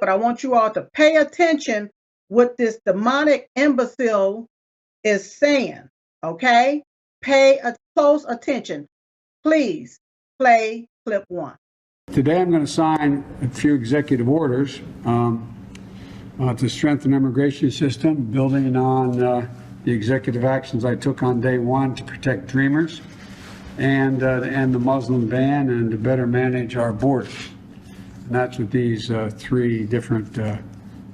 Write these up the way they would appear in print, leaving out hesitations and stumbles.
but I want you all to pay attention what this demonic imbecile is saying, okay? Pay close attention. Please play clip 1. Today I'm going to sign a few executive orders to strengthen the immigration system, building on the executive actions I took on day one to protect dreamers and to end the Muslim ban and to better manage our borders. And that's what these three different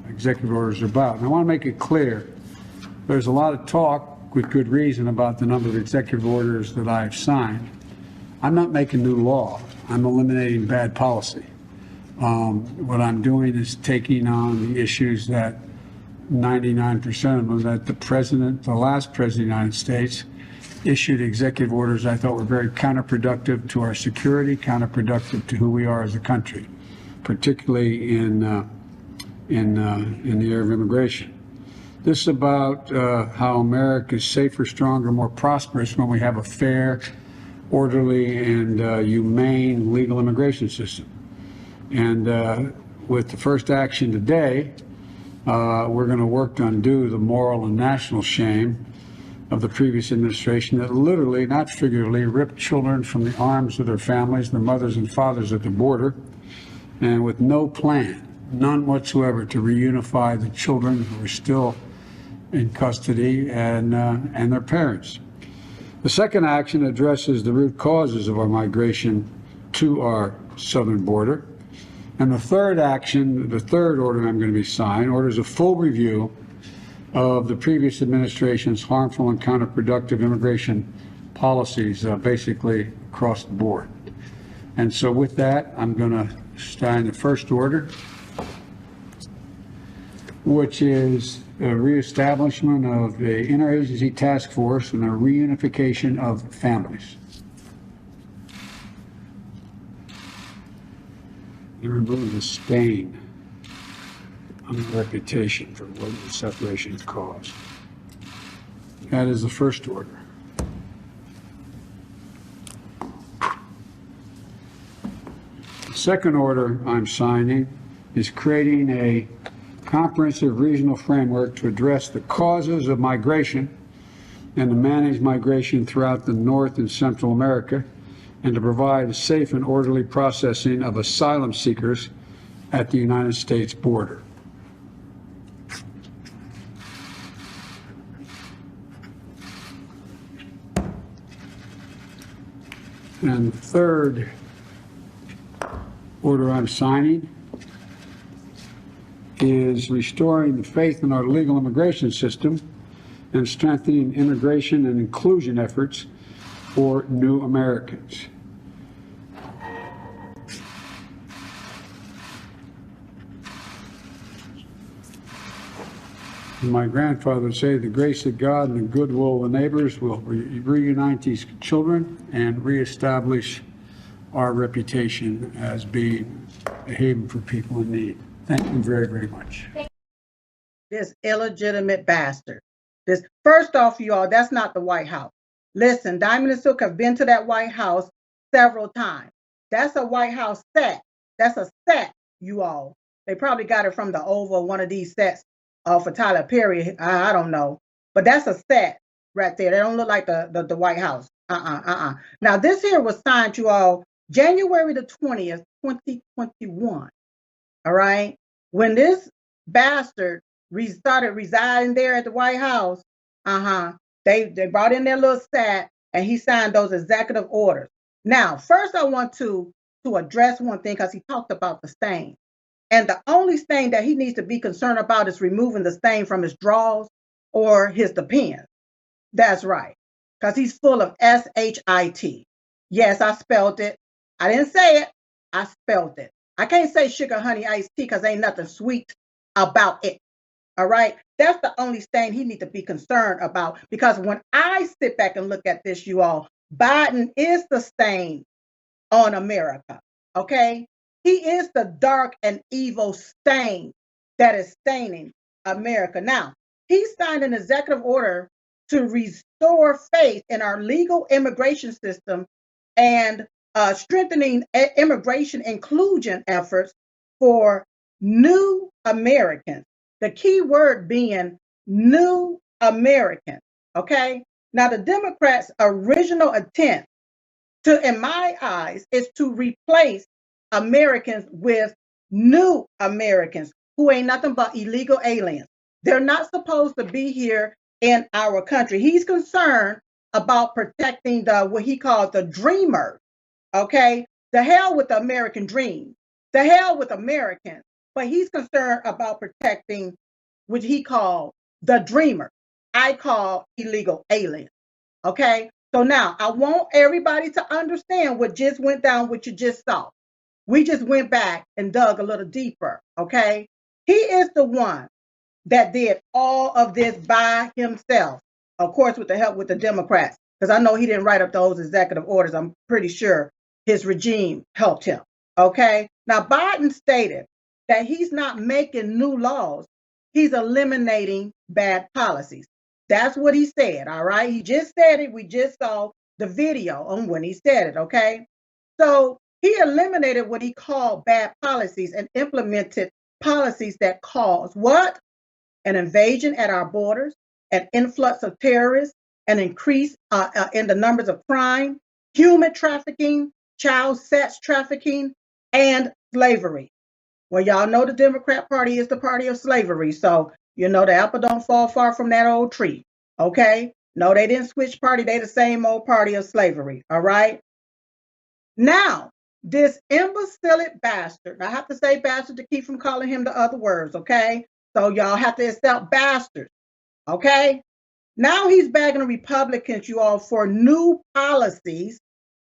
executive orders are about. And I want to make it clear, there's a lot of talk with good reason about the number of executive orders that I've signed. I'm not making new law. I'm eliminating bad policy. What I'm doing is taking on the issues that 99% of them that the last president of the United States, issued executive orders I thought were very counterproductive to our security, counterproductive to who we are as a country, particularly in the area of immigration. This is about how America is safer, stronger, more prosperous when we have a fair, orderly, and humane legal immigration system. And with the first action today, we're going to work to undo the moral and national shame of the previous administration that literally, not figuratively, ripped children from the arms of their families, their mothers and fathers at the border, and with no plan, none whatsoever, to reunify the children who are still in custody and their parents. The second action addresses the root causes of our migration to our southern border. And the third action, the third order I'm going to be signing, orders a full review of the previous administration's harmful and counterproductive immigration policies, basically across the board. And so with that, I'm going to sign the first order, which is a reestablishment of the interagency task force and a reunification of families. And remove the stain on the reputation for what the separation caused. That is the first order. The second order I'm signing is creating a comprehensive regional framework to address the causes of migration and to manage migration throughout the North and Central America, and to provide a safe and orderly processing of asylum seekers at the United States border. And the third order I'm signing is restoring the faith in our legal immigration system and strengthening immigration and inclusion efforts for new Americans. My grandfather would say, the grace of God and the goodwill of the neighbors will reunite these children and reestablish our reputation as being a haven for people in need. Thank you very, very much. This illegitimate bastard. First off, you all, that's not the White House. Listen, Diamond and Silk have been to that White House several times. That's a White House set. That's a set, you all. They probably got it from the Oval, one of these sets for Tyler Perry. I don't know. But that's a set right there. They don't look like the White House. Now, this here was signed, you all, January the 20th, 2021. All right? When this bastard started residing there at the White House, they brought in their little stat and he signed those executive orders. Now, first I want to address one thing, because he talked about the stain. And the only stain that he needs to be concerned about is removing the stain from his drawers or his depends. That's right, because he's full of S-H-I-T. Yes, I spelled it. I didn't say it. I spelled it. I can't say sugar, honey, iced tea because ain't nothing sweet about it. All right? That's the only stain he needs to be concerned about, because when I sit back and look at this, you all, Biden is the stain on America. Okay? He is the dark and evil stain that is staining America. Now, he signed an executive order to restore faith in our legal immigration system and strengthening immigration inclusion efforts for new Americans. The key word being new Americans. Okay. Now, the Democrats' original intent in my eyes, is to replace Americans with new Americans who ain't nothing but illegal aliens. They're not supposed to be here in our country. He's concerned about protecting what he calls the dreamers. Okay, the hell with the American dream, the hell with Americans. But he's concerned about protecting what he called the dreamer. I call illegal aliens. Okay, so now I want everybody to understand what just went down, what you just saw. We just went back and dug a little deeper. Okay, he is the one that did all of this by himself, of course, with the help with the Democrats, because I know he didn't write up those executive orders. I'm pretty sure his regime helped him. Okay, now Biden stated that he's not making new laws, he's eliminating bad policies. That's what he said. All right, he just said it. We just saw the video on when he said it. Okay, so he eliminated what he called bad policies and implemented policies that cause what? An invasion at our borders, an influx of terrorists, an increase in the numbers of crime, human trafficking, child sex trafficking, and slavery. Well, y'all know the Democrat Party is the party of slavery. So, you know, the apple don't fall far from that old tree. Okay? No, they didn't switch party. They the same old party of slavery. All right? Now, this imbecilic bastard, I have to say bastard to keep from calling him the other words, okay? So y'all have to accept bastards, okay? Now he's begging the Republicans, you all, for new policies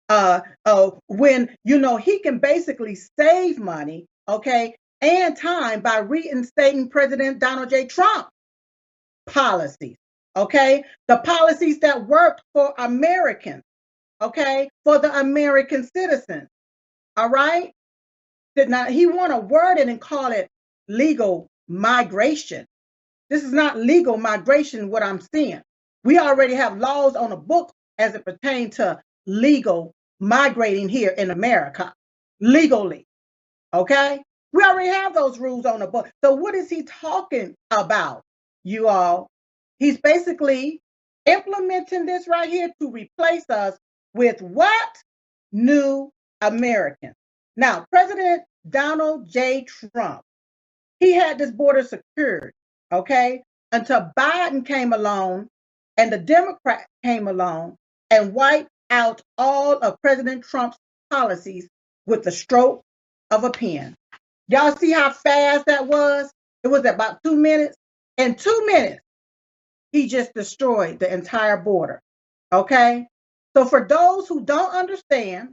when, you know, he can basically save money, okay, and time by reinstating President Donald J. Trump policies, okay? The policies that worked for Americans, okay, for the American citizens, all right? Now, he want to word it and call it legal migration. This is not legal migration, what I'm seeing. We already have laws on the book as it pertains to legal migrating here in America, legally, okay? We already have those rules on the book. So what is he talking about, you all? He's basically implementing this right here to replace us with what? New Americans. Now, President Donald J. Trump, he had this border secured, okay, until Biden came along and the Democrats came along and wiped out all of President Trump's policies with the stroke of a pen. Y'all see how fast that was? It was about 2 minutes. In 2 minutes, he just destroyed the entire border, okay? So for those who don't understand,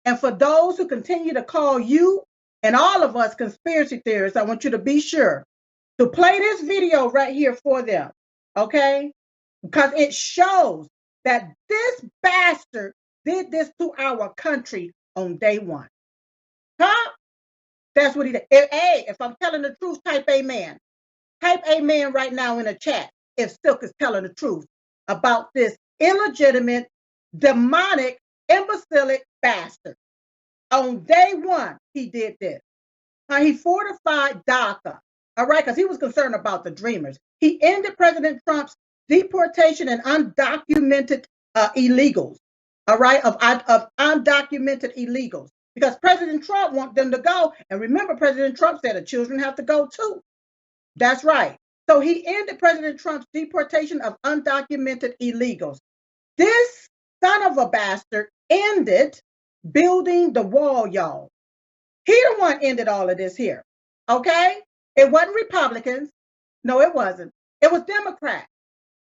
and for those who continue to call you and all of us conspiracy theorists, I want you to be sure to play this video right here for them, okay? Because it shows that this bastard did this to our country on day one. Huh? That's what he did. If I'm telling the truth, type amen. Type amen right now in the chat if Silk is telling the truth about this illegitimate, demonic, imbecilic bastard. On day one, he did this. He fortified DACA, all right, because he was concerned about the dreamers. He ended President Trump's deportation and undocumented illegals, all right, of undocumented illegals, because President Trump wants them to go. And remember, President Trump said the children have to go too. That's right. So he ended President Trump's deportation of undocumented illegals. This son of a bastard ended building the wall, y'all. He the one ended all of this here, okay? It wasn't Republicans. No, it wasn't. It was Democrats.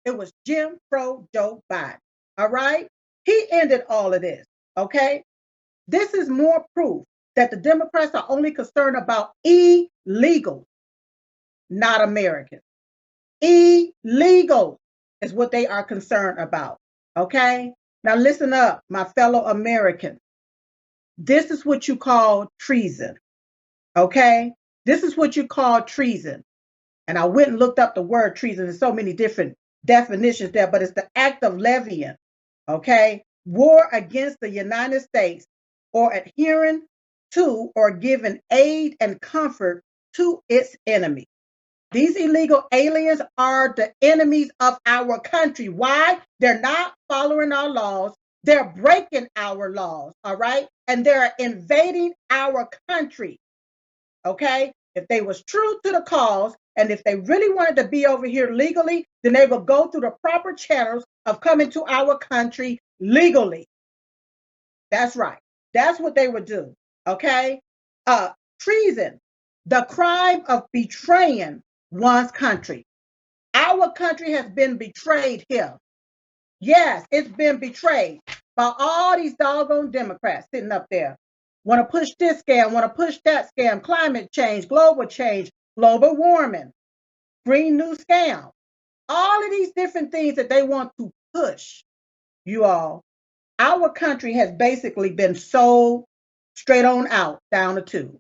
It was Jim Crow Joe Biden, all right? He ended all of this, okay? This is more proof that the Democrats are only concerned about illegals, not Americans. Illegal is what they are concerned about, okay? Now listen up, my fellow Americans. This is what you call treason, okay? This is what you call treason. And I went and looked up the word treason. There's so many different definitions there, but it's the act of levying, okay? War against the United States or adhering to or giving aid and comfort to its enemy. These illegal aliens are the enemies of our country. Why? They're not following our laws. They're breaking our laws, all right? And they're invading our country, okay? If they was true to the cause, and if they really wanted to be over here legally, then they would go through the proper channels of coming to our country legally. That's right. That's what they would do, okay? Treason, the crime of betraying one's country. Our country has been betrayed here. Yes, it's been betrayed by all these doggone Democrats sitting up there. Want to push this scam, want to push that scam, climate change, global warming, green new scam. All of these different things that they want to push, you all. Our country has basically been sold straight on out down the tube.